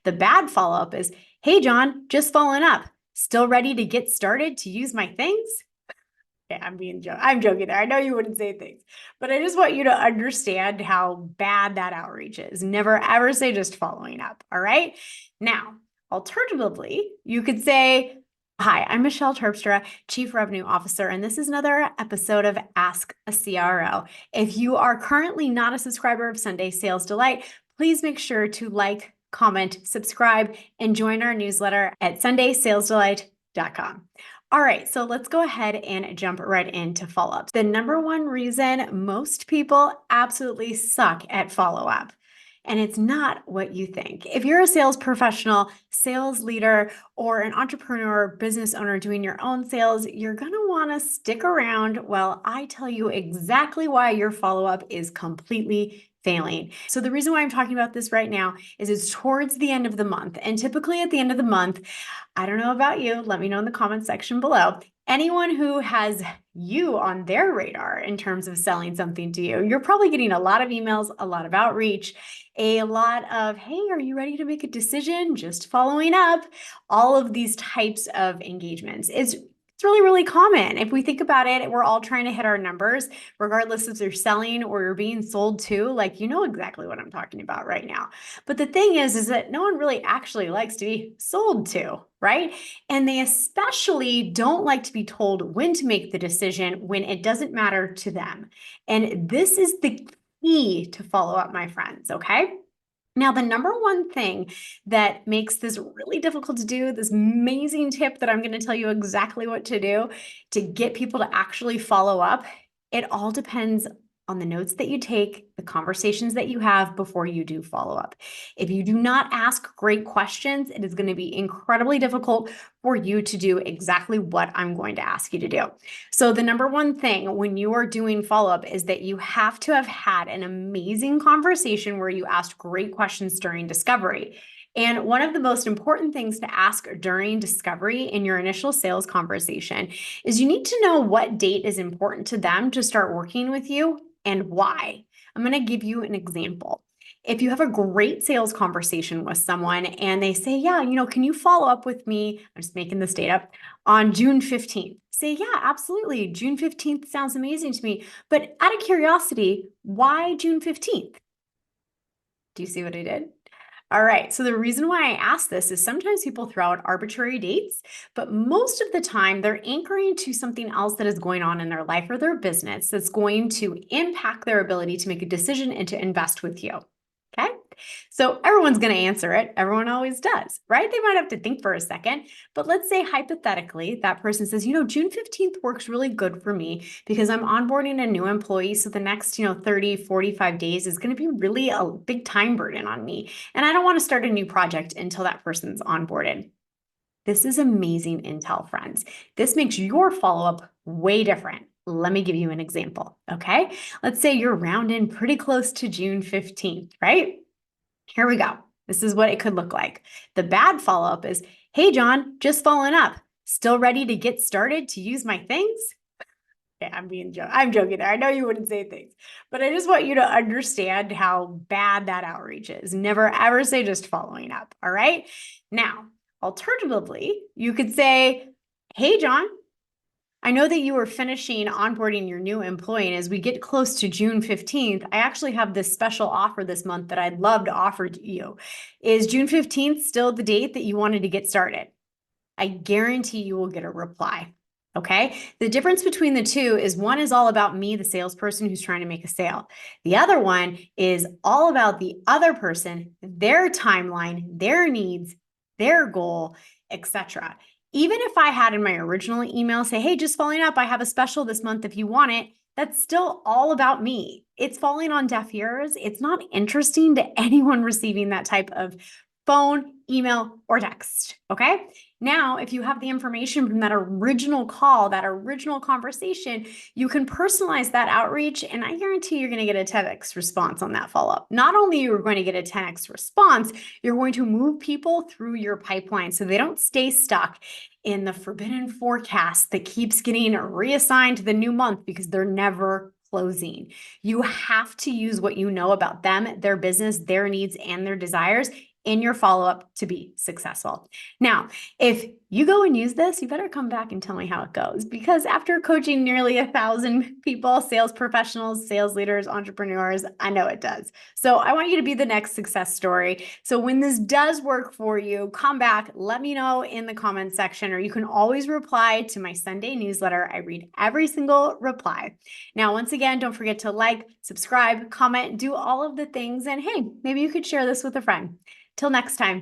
The bad follow-up is, hey, John, just following up. Still ready to get started to use my things? Yeah, I'm joking there. I know you wouldn't say things, but I just want you to understand how bad that outreach is. Never ever say just following up. All right. Now, alternatively, you could say, hi, I'm Michelle Terpstra, Chief Revenue Officer, and this is another episode of Ask a CRO. If you are currently not a subscriber of Sunday Sales Delight, please make sure to like, comment, subscribe, and join our newsletter at sundaysalesdelight.com. All right, so let's go ahead and jump right into follow-ups. The number one reason most people absolutely suck at follow-up, and it's not what you think. If you're a sales professional, sales leader, or an entrepreneur, business owner doing your own sales, you're gonna wanna stick around while I tell you exactly why your follow-up is completely failing. So the reason why I'm talking about this right now is it's towards the end of the month. And typically at the end of the month, I don't know about you, let me know in the comments section below. Anyone who has you on their radar in terms of selling something to you, you're probably getting a lot of emails, a lot of outreach, a lot of, hey, are you ready to make a decision? Just following up. All of these types of engagements. It's really, really common. If we think about it, we're all trying to hit our numbers, regardless if they're selling or you're being sold to. Like, you know exactly what I'm talking about right now. But the thing is that no one really actually likes to be sold to, right? And they especially don't like to be told when to make the decision when it doesn't matter to them. And this is the key to follow up, my friends, okay? Now, the number one thing that makes this really difficult to do, this amazing tip that I'm going to tell you exactly what to do to get people to actually follow up, it all depends on the notes that you take, the conversations that you have before you do follow up. If you do not ask great questions, it is going to be incredibly difficult for you to do exactly what I'm going to ask you to do. So the number one thing when you are doing follow-up is that you have to have had an amazing conversation where you asked great questions during discovery. And one of the most important things to ask during discovery in your initial sales conversation is you need to know what date is important to them to start working with you and why. I'm going to give you an example. If you have a great sales conversation with someone and they say, yeah, can you follow up with me? I'm just making this date up on June 15th. Say, yeah, absolutely. June 15th sounds amazing to me. But out of curiosity, why June 15th? Do you see what I did? All right, so the reason why I ask this is sometimes people throw out arbitrary dates, but most of the time they're anchoring to something else that is going on in their life or their business that's going to impact their ability to make a decision and to invest with you. Okay, so everyone's going to answer it. Everyone always does, right? They might have to think for a second, but let's say hypothetically, that person says, June 15th works really good for me because I'm onboarding a new employee. So the next, 30, 45 days is going to be really a big time burden on me. And I don't want to start a new project until that person's onboarded. This is amazing intel, friends. This makes your follow-up way different. Let me give you an example, okay? Let's say you're rounding pretty close to June 15th, right? Here we go. This is what it could look like. The bad follow-up is, hey, John, just following up. Still ready to get started to use my things? Yeah, I'm joking there. I know you wouldn't say things, but I just want you to understand how bad that outreach is. Never ever say just following up, all right? Now, alternatively, you could say, hey, John, I know that you are finishing onboarding your new employee, and as we get close to June 15th, I actually have this special offer this month that I'd love to offer to you. Is June 15th still the date that you wanted to get started? I guarantee you will get a reply. Okay. The difference between the two is one is all about me, the salesperson who's trying to make a sale. The other one is all about the other person, their timeline, their needs, their goal, etc. Even if I had in my original email say, hey, just following up, I have a special this month if you want it, that's still all about me. It's falling on deaf ears. It's not interesting to anyone receiving that type of phone, email, or text, okay? Now, if you have the information from that original call, that original conversation, you can personalize that outreach, and I guarantee you're going to get a 10x response on that follow-up. Not only are you going to get a 10x response, you're going to move people through your pipeline so they don't stay stuck in the forbidden forecast that keeps getting reassigned to the new month because they're never closing. You have to use what you know about them, their business, their needs, and their desires in your follow-up to be successful. Now, if you go and use this, you better come back and tell me how it goes, because after coaching nearly 1,000 people, sales professionals, sales leaders, entrepreneurs, I know it does. So I want you to be the next success story. So when this does work for you, come back, let me know in the comments section, or you can always reply to my Sunday newsletter. I read every single reply. Now, once again, don't forget to like, subscribe, comment, do all of the things. And hey, maybe you could share this with a friend. Till next time.